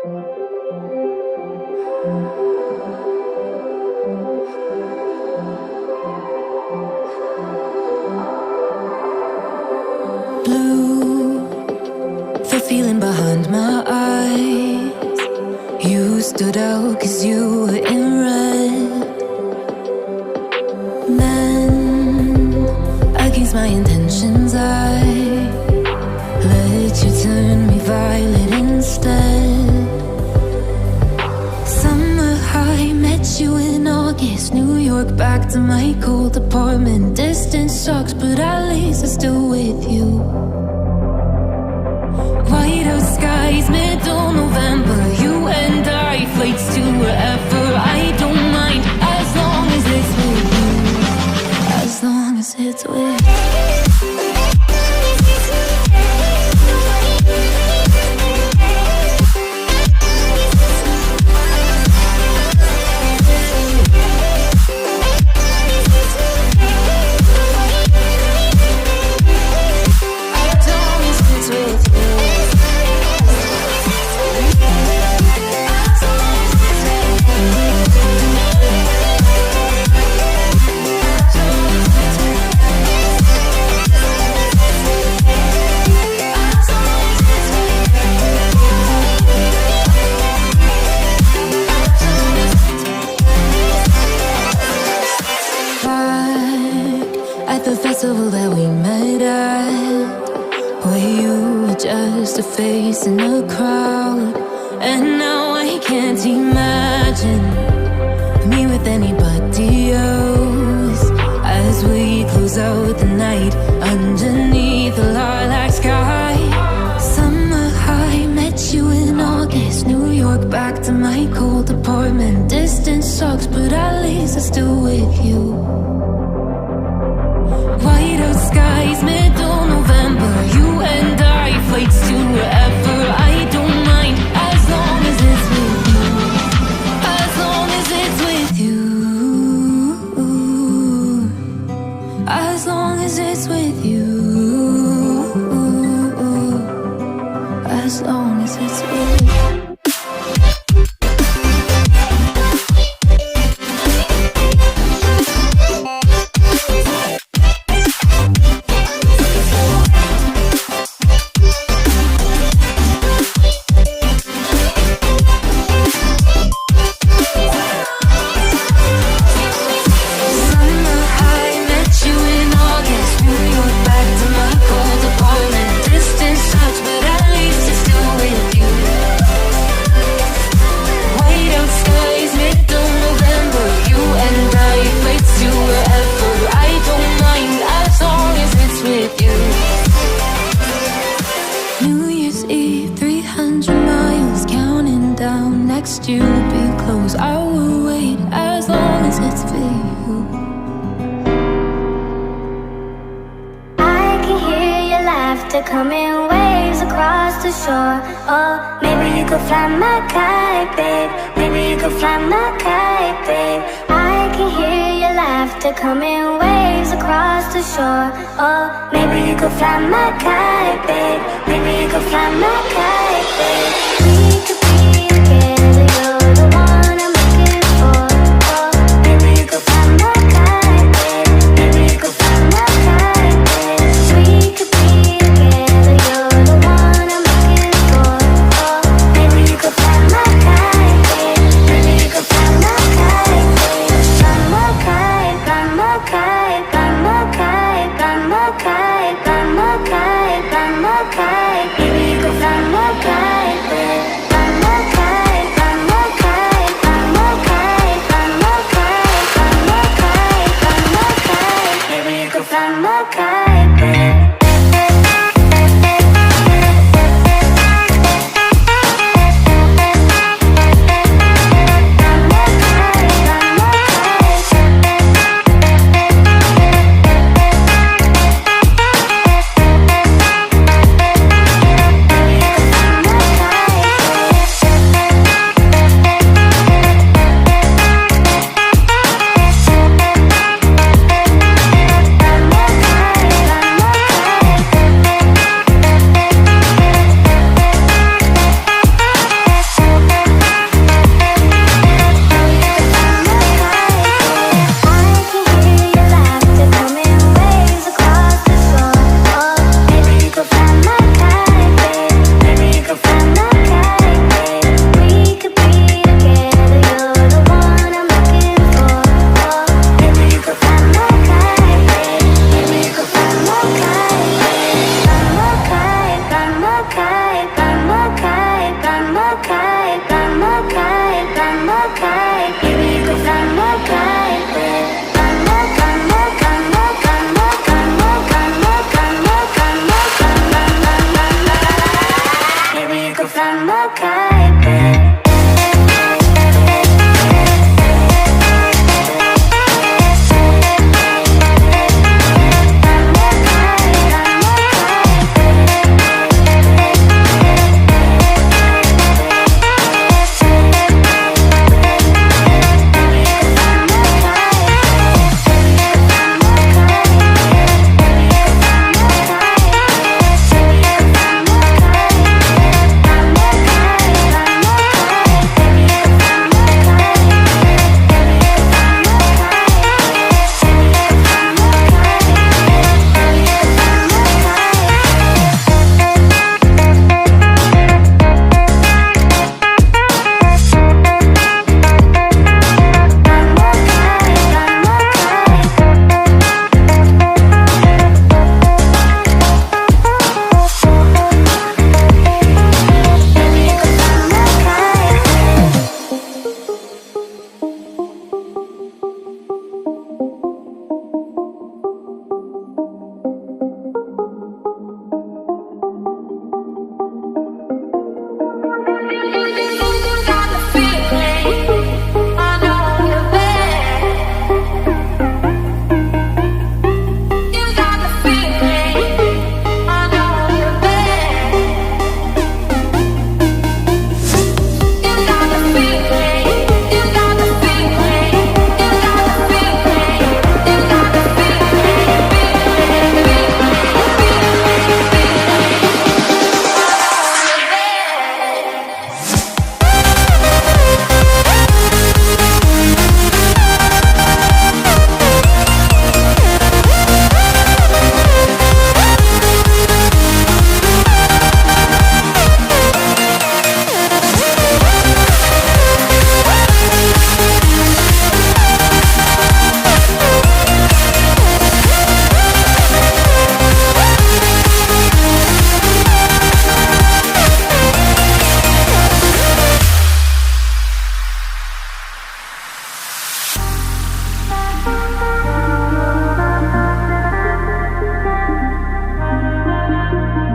Blue, the feeling behind my eyes. You stood out 'cause you were in red. Then, against my intentions, I let you turn me violet instead. Summer high, met you in August. New York, back to my cold apartment. Distance sucks, but at least I'm still with you. White out skies, middle November. You and I, flights to wherever. I don't mind, as long as it's with you. As long as it's with you. The festival that we met at, where you were just a face in a crowd. And now I can't imagine me with anybody else. As we close out the night underneath the lilac sky. Summer high, met you in August. New York, back to my cold apartment. Distance sucks, but at least I'm still with you. White out skies, middle November. You and I, flights to wherever. I don't mind, as long as it's with you. As long as it's with you. As long as it's with you. As long as it's with you. You'll be close, I will wait as long as it's for you. I can hear your laughter coming waves across the shore. Oh, maybe you could fly my kite, babe. Maybe you could fly my kite, babe. I can hear your laughter coming waves across the shore. Oh, maybe you could fly my kite, babe. Maybe you could fly my kite, babe. We could be together, you're the one I'm looking for. Oh, maybe you could fly my kite, babe. Maybe you could fly my kite, babe. We could be together, you're the one I'm looking for. Oh, maybe you could fly my kite, babe. Maybe you could fly my kite, babe. Fly my kite, fly my kite, fly my kite, fly my kite, fly my kite, fly my kite. Maybe you could fly my kite.